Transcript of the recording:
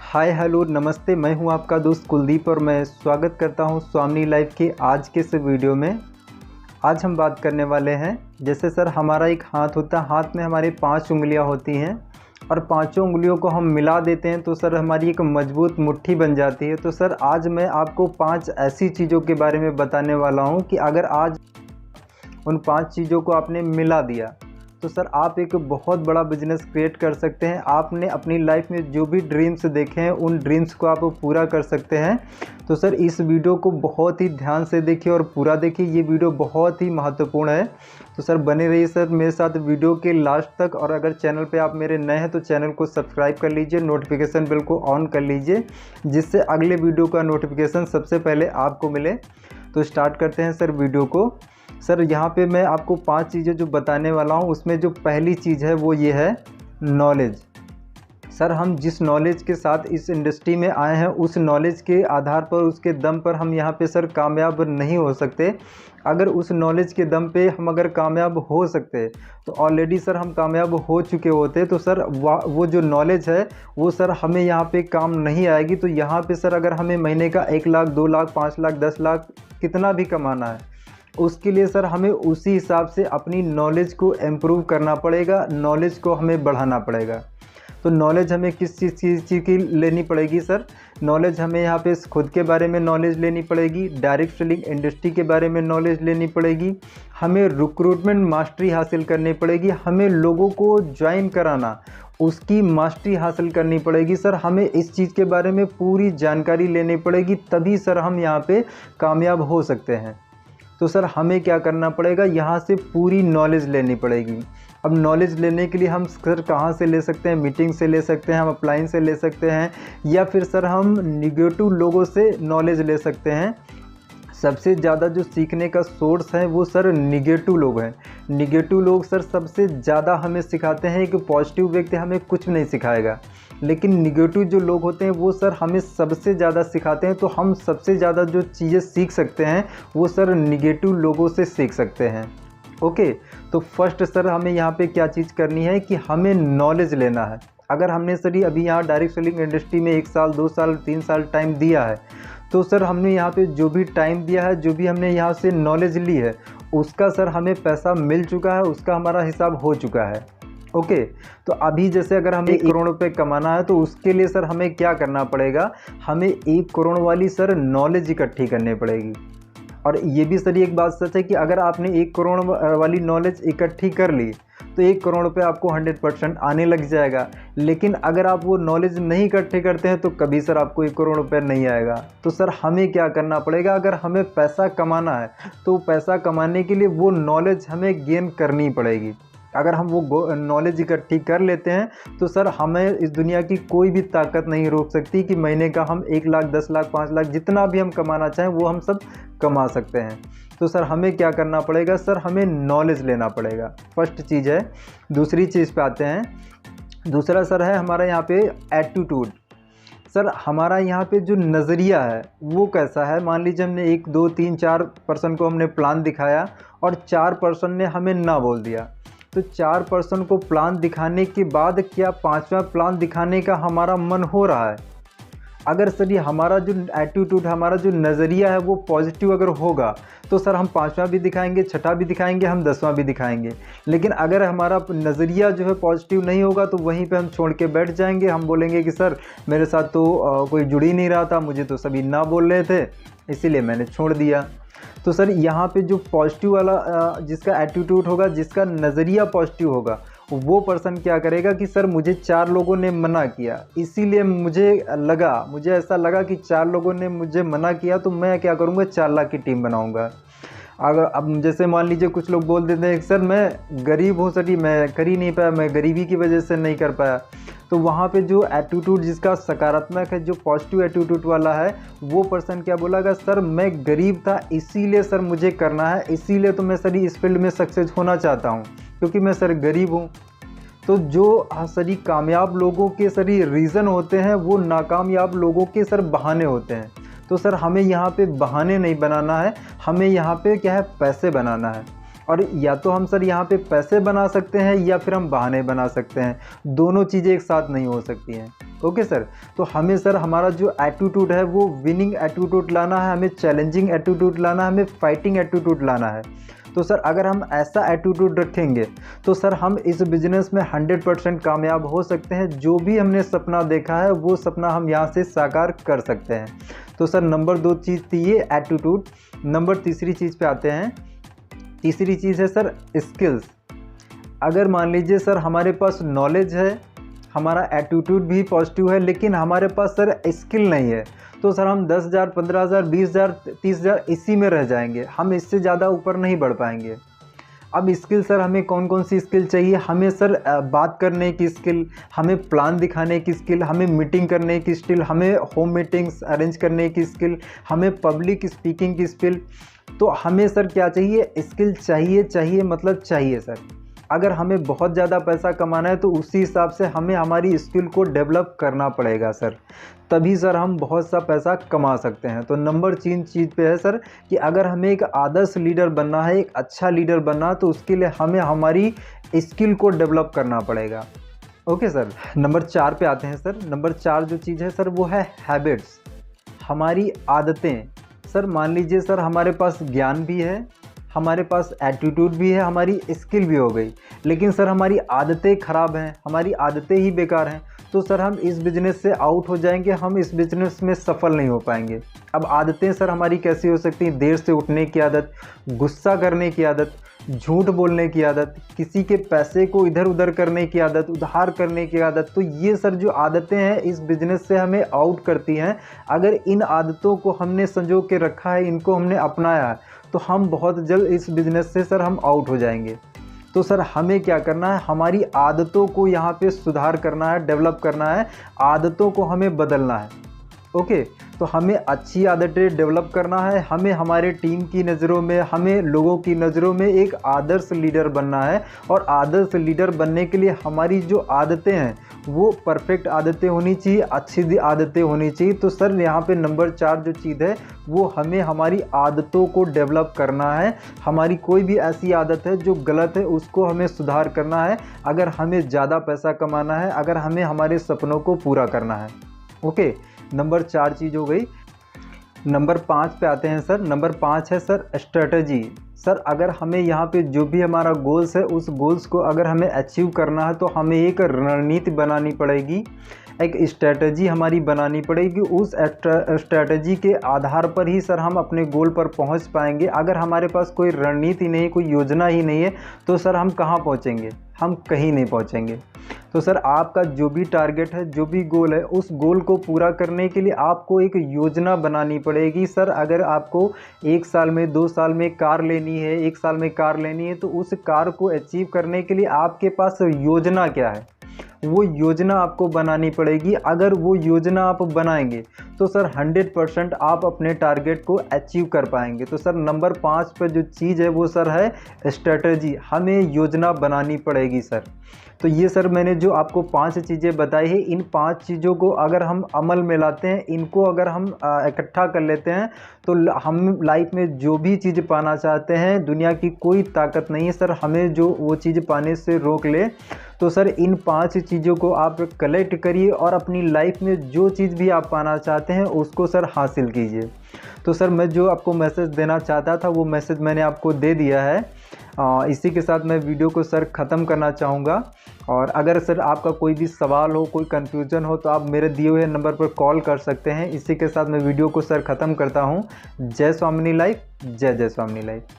Hi hello नमस्ते, मैं हूं आपका दोस्त कुलदीप और मैं स्वागत करता हूं स्वामी लाइफ के आज के इस वीडियो में। आज हम बात करने वाले हैं, जैसे सर हमारा एक हाथ होता है, हाथ में हमारे 5 उंगलियां होती हैं और पांचों उंगलियों को हम मिला देते हैं तो सर हमारी एक मजबूत मुट्ठी बन जाती है। तो सर आज मैं आपको 5 ऐसी चीज़ों के बारे में बताने वाला हूँ कि अगर आज उन 5 चीज़ों को आपने मिला दिया तो सर आप एक बहुत बड़ा बिजनेस क्रिएट कर सकते हैं। आपने अपनी लाइफ में जो भी ड्रीम्स देखे हैं उन ड्रीम्स को आप पूरा कर सकते हैं। तो सर इस वीडियो को बहुत ही ध्यान से देखिए और पूरा देखिए, ये वीडियो बहुत ही महत्वपूर्ण है। तो सर बने रहिए सर मेरे साथ वीडियो के लास्ट तक। और अगर चैनल पे आप मेरे नए हैं तो चैनल को सब्सक्राइब कर लीजिए, नोटिफिकेशन बेल को ऑन कर लीजिए जिससे अगले वीडियो का नोटिफिकेशन सबसे पहले आपको मिले। तो स्टार्ट करते हैं सर वीडियो को। सर यहाँ पे मैं आपको 5 चीज़ें जो बताने वाला हूँ उसमें जो पहली चीज़ है वो ये है नॉलेज। सर हम जिस नॉलेज के साथ इस इंडस्ट्री में आए हैं उस नॉलेज के आधार पर, उसके दम पर हम यहाँ पे सर कामयाब नहीं हो सकते। अगर उस नॉलेज के दम पे हम अगर कामयाब हो सकते तो ऑलरेडी सर हम कामयाब हो चुके होते। तो सर वो जो नॉलेज है वो सर हमें यहाँ पे काम नहीं आएगी। तो यहाँ पे सर अगर हमें महीने का 1 लाख 2 लाख 5 लाख 10 लाख कितना भी कमाना है, उसके लिए सर हमें उसी हिसाब से अपनी नॉलेज को इम्प्रूव करना पड़ेगा, नॉलेज को हमें बढ़ाना पड़ेगा। तो नॉलेज हमें किस चीज़ की लेनी पड़ेगी सर? नॉलेज हमें यहाँ पे खुद के बारे में नॉलेज लेनी पड़ेगी, डायरेक्ट सेलिंग इंडस्ट्री के बारे में नॉलेज लेनी पड़ेगी, हमें रिक्रूटमेंट मास्टरी हासिल करनी पड़ेगी, हमें लोगों को ज्वाइन कराना उसकी मास्टरी हासिल करनी पड़ेगी। सर हमें इस चीज़ के बारे में पूरी जानकारी लेनी पड़ेगी, तभी सर हम यहाँ पे कामयाब हो सकते हैं। तो सर हमें क्या करना पड़ेगा, यहाँ से पूरी नॉलेज लेनी पड़ेगी। अब नॉलेज लेने के लिए हम सर कहाँ से ले सकते हैं? मीटिंग से ले सकते हैं, हम अपलाइन से ले सकते हैं, या फिर सर हम निगेटिव लोगों से नॉलेज ले सकते हैं। सबसे ज़्यादा जो सीखने का सोर्स है वो सर निगेटिव लोग हैं। निगेटिव लोग सर सबसे ज़्यादा हमें सिखाते हैं। कि पॉजिटिव व्यक्ति हमें कुछ नहीं सिखाएगा, लेकिन निगेटिव जो लोग होते हैं वो सर हमें सबसे ज़्यादा सिखाते हैं। तो हम सबसे ज़्यादा जो चीज़ें सीख सकते हैं वो सर निगेटिव लोगों से सीख सकते हैं। ओके, तो फर्स्ट सर हमें यहाँ पे क्या चीज़ करनी है कि हमें नॉलेज लेना है। अगर हमने सर अभी यहाँ डायरेक्ट सेलिंग इंडस्ट्री में 1 साल 2 साल 3 साल टाइम दिया है, तो सर हमने यहाँ पे जो भी टाइम दिया है, जो भी हमने यहाँ से नॉलेज ली है, उसका सर हमें पैसा मिल चुका है, उसका हमारा हिसाब हो चुका है। ओके, तो अभी जैसे अगर हमें 1 करोड़ रुपये कमाना है तो उसके लिए सर हमें क्या करना पड़ेगा, हमें 1 करोड़ वाली सर नॉलेज इकट्ठी करनी पड़ेगी। और ये भी सर एक बात सच है कि अगर आपने 1 करोड़ वाली नॉलेज इकट्ठी कर ली तो 1 करोड़ रुपये आपको 100% आने लग जाएगा। लेकिन अगर आप वो नॉलेज नहीं इकट्ठे करते हैं तो कभी सर आपको 1 करोड़ रुपये नहीं आएगा। तो सर हमें क्या करना पड़ेगा, अगर हमें पैसा कमाना है तो पैसा कमाने के लिए वो नॉलेज हमें गेन करनी पड़ेगी। अगर हम वो नॉलेज इकट्ठी कर लेते हैं तो सर हमें इस दुनिया की कोई भी ताकत नहीं रोक सकती कि महीने का हम 1 लाख 10 लाख 5 लाख जितना भी हम कमाना चाहें वो हम सब कमा सकते हैं। तो सर हमें क्या करना पड़ेगा, सर हमें नॉलेज लेना पड़ेगा। फर्स्ट चीज़ है। दूसरी चीज़ पे आते हैं। दूसरा सर है हमारा यहाँ पे एटीट्यूड। सर हमारा यहाँ पे जो नज़रिया है वो कैसा है? मान लीजिए हमने 1 2 3 4 पर्सन को हमने प्लान दिखाया और 4 पर्सन ने हमें ना बोल दिया। तो 4 पर्सन को प्लान दिखाने के बाद क्या 5वां प्लान दिखाने का हमारा मन हो रहा है? अगर सर ये हमारा जो एटीट्यूड, हमारा जो नज़रिया है वो पॉजिटिव अगर होगा तो सर हम 5वां भी दिखाएंगे, 6वां भी दिखाएंगे, हम 10वां भी दिखाएंगे। लेकिन अगर हमारा नज़रिया जो है पॉजिटिव नहीं होगा तो वहीं पे हम छोड़ के बैठ जाएंगे। हम बोलेंगे कि सर मेरे साथ तो कोई जुड़ ही नहीं रहा था, मुझे तो सभी ना बोल रहे थे इसीलिए मैंने छोड़ दिया। तो सर यहाँ पे जो पॉजिटिव वाला जिसका एटीट्यूड होगा, जिसका नज़रिया पॉजिटिव होगा, वो पर्सन क्या करेगा कि सर मुझे 4 लोगों ने मना किया, इसीलिए मुझे ऐसा लगा कि 4 लोगों ने मुझे मना किया तो मैं क्या करूँगा, 4 लाख की टीम बनाऊँगा। अगर अब जैसे मान लीजिए कुछ लोग बोल देते हैं सर मैं गरीब हूँ, सर मैं कर ही नहीं पाया, मैं गरीबी की वजह से नहीं कर पाया। तो वहाँ पे जो एटीट्यूड जिसका सकारात्मक है, जो पॉजिटिव एटीट्यूड वाला है, वो पर्सन क्या बोलेगा, सर मैं गरीब था इसीलिए सर मुझे करना है, इसीलिए तो मैं सर इस फील्ड में सक्सेस होना चाहता हूँ क्योंकि मैं सर गरीब हूँ। तो जो सर कामयाब लोगों के सर रीज़न होते हैं वो नाकामयाब लोगों के सर बहाने होते हैं। तो सर हमें यहाँ पे बहाने नहीं बनाना है, हमें यहाँ पे क्या है, पैसे बनाना है। और या तो हम सर यहाँ पे पैसे बना सकते हैं या फिर हम बहाने बना सकते हैं, दोनों चीज़ें एक साथ नहीं हो सकती हैं। Okay sir. तो हमें सर हमारा जो एटीट्यूड है वो विनिंग एटीट्यूड लाना है, हमें चैलेंजिंग एटीट्यूड लाना है, हमें फाइटिंग एटीट्यूड लाना है। तो सर अगर हम ऐसा एटीट्यूड रखेंगे तो सर हम इस बिज़नेस में 100% कामयाब हो सकते हैं। जो भी हमने सपना देखा है वो सपना हम यहाँ से साकार कर सकते हैं। तो सर नंबर 2 चीज़ थी ये एटीट्यूड। नंबर तीसरी चीज़ पे आते हैं। तीसरी चीज़ है सर स्किल्स। अगर मान लीजिए सर हमारे पास नॉलेज है, हमारा एटीट्यूड भी पॉजिटिव है, लेकिन हमारे पास सर स्किल नहीं है, तो सर हम 10,000, 15,000, 20,000, 30,000 इसी में रह जाएंगे, हम इससे ज़्यादा ऊपर नहीं बढ़ पाएंगे। अब स्किल सर हमें कौन कौन सी स्किल चाहिए? हमें सर बात करने की स्किल, हमें प्लान दिखाने की स्किल, हमें मीटिंग करने की स्किल, हमें होम मीटिंग्स अरेंज करने की स्किल, हमें पब्लिक स्पीकिंग की स्किल। तो हमें सर क्या चाहिए? स्किल चाहिए मतलब चाहिए सर। अगर हमें बहुत ज़्यादा पैसा कमाना है तो उसी हिसाब से हमें हमारी स्किल को डेवलप करना पड़ेगा सर, तभी सर हम बहुत सा पैसा कमा सकते हैं। तो नंबर 3 चीज़ पे है सर कि अगर हमें एक आदर्श लीडर बनना है, एक अच्छा लीडर बनना है, तो उसके लिए हमें हमारी स्किल को डेवलप करना पड़ेगा। Okay sir. नंबर 4 पे आते हैं सर। नंबर 4 जो चीज़ है सर वो है हैबिट्स, हमारी आदतें। सर मान लीजिए सर हमारे पास ज्ञान भी है, हमारे पास एटीट्यूड भी है, हमारी स्किल भी हो गई, लेकिन सर हमारी आदतें ख़राब हैं, हमारी आदतें ही बेकार हैं, तो सर हम इस बिज़नेस से आउट हो जाएंगे, हम इस बिज़नेस में सफल नहीं हो पाएंगे। अब आदतें सर हमारी कैसी हो सकती हैं? देर से उठने की आदत, गुस्सा करने की आदत, झूठ बोलने की आदत, किसी के पैसे को इधर उधर करने की आदत, उधार करने की आदत। तो ये सर जो आदतें हैं इस बिज़नेस से हमें आउट करती हैं। अगर इन आदतों को हमने संजो के रखा है, इनको हमने अपनाया है, तो हम बहुत जल्द इस बिज़नेस से सर हम आउट हो जाएंगे। तो सर हमें क्या करना है? हमारी आदतों को यहाँ पे सुधार करना है, डेवलप करना है, आदतों को हमें बदलना है। ओके, तो हमें अच्छी आदतें डेवलप करना है, हमें हमारे टीम की नज़रों में, हमें लोगों की नज़रों में एक आदर्श लीडर बनना है। और आदर्श लीडर बनने के लिए हमारी जो आदतें हैं वो परफेक्ट आदतें होनी चाहिए, अच्छी आदतें होनी चाहिए। तो सर यहाँ पे नंबर 4 जो चीज़ है वो हमें हमारी आदतों को डेवलप करना है। हमारी कोई भी ऐसी आदत है जो गलत है उसको हमें सुधार करना है, अगर हमें ज़्यादा पैसा कमाना है, अगर हमें हमारे सपनों को पूरा करना है। ओके, नंबर 4 चीज़ हो गई। नंबर 5 पे आते हैं सर। नंबर 5 है सर स्ट्रेटजी। सर अगर हमें यहाँ पे जो भी हमारा गोल्स है उस गोल्स को अगर हमें अचीव करना है तो हमें एक रणनीति बनानी पड़ेगी, एक स्ट्रेटजी हमारी बनानी पड़ेगी। उस स्ट्रेटजी के आधार पर ही सर हम अपने गोल पर पहुँच पाएंगे। अगर हमारे पास कोई रणनीति नहीं, कोई योजना ही नहीं है तो सर हम कहाँ पहुँचेंगे? हम कहीं नहीं पहुँचेंगे। तो सर आपका जो भी टारगेट है, जो भी गोल है, उस गोल को पूरा करने के लिए आपको एक योजना बनानी पड़ेगी। सर अगर आपको 1 साल में, 2 साल में कार लेनी है, 1 साल में कार लेनी है, तो उस कार को अचीव करने के लिए आपके पास योजना क्या है? वो योजना आपको बनानी पड़ेगी। अगर वो योजना आप बनाएंगे तो सर 100% आप अपने टारगेट को अचीव कर पाएंगे। तो सर नंबर 5 पर जो चीज़ है वो सर है स्ट्रेटजी, हमें योजना बनानी पड़ेगी सर। तो ये सर मैंने जो आपको 5 चीज़ें बताई है, इन 5 चीज़ों को अगर हम अमल में लाते हैं, इनको अगर हम इकट्ठा कर लेते हैं तो हम लाइफ में जो भी चीज़ पाना चाहते हैं, दुनिया की कोई ताकत नहीं है सर हमें जो वो चीज़ पाने से रोक ले। तो सर इन 5 चीज़ों को आप कलेक्ट करिए और अपनी लाइफ में जो चीज़ भी आप पाना चाहते हैं उसको सर हासिल कीजिए। तो सर मैं जो आपको मैसेज देना चाहता था वो मैसेज मैंने आपको दे दिया है। इसी के साथ मैं वीडियो को सर ख़त्म करना चाहूँगा। और अगर सर आपका कोई भी सवाल हो, कोई कन्फ्यूज़न हो तो आप मेरे दिए हुए नंबर पर कॉल कर सकते हैं। इसी के साथ मैं वीडियो को सर ख़त्म करता हूँ। जय स्वामिनी लाइफ, जय जय स्वामिनी लाइफ।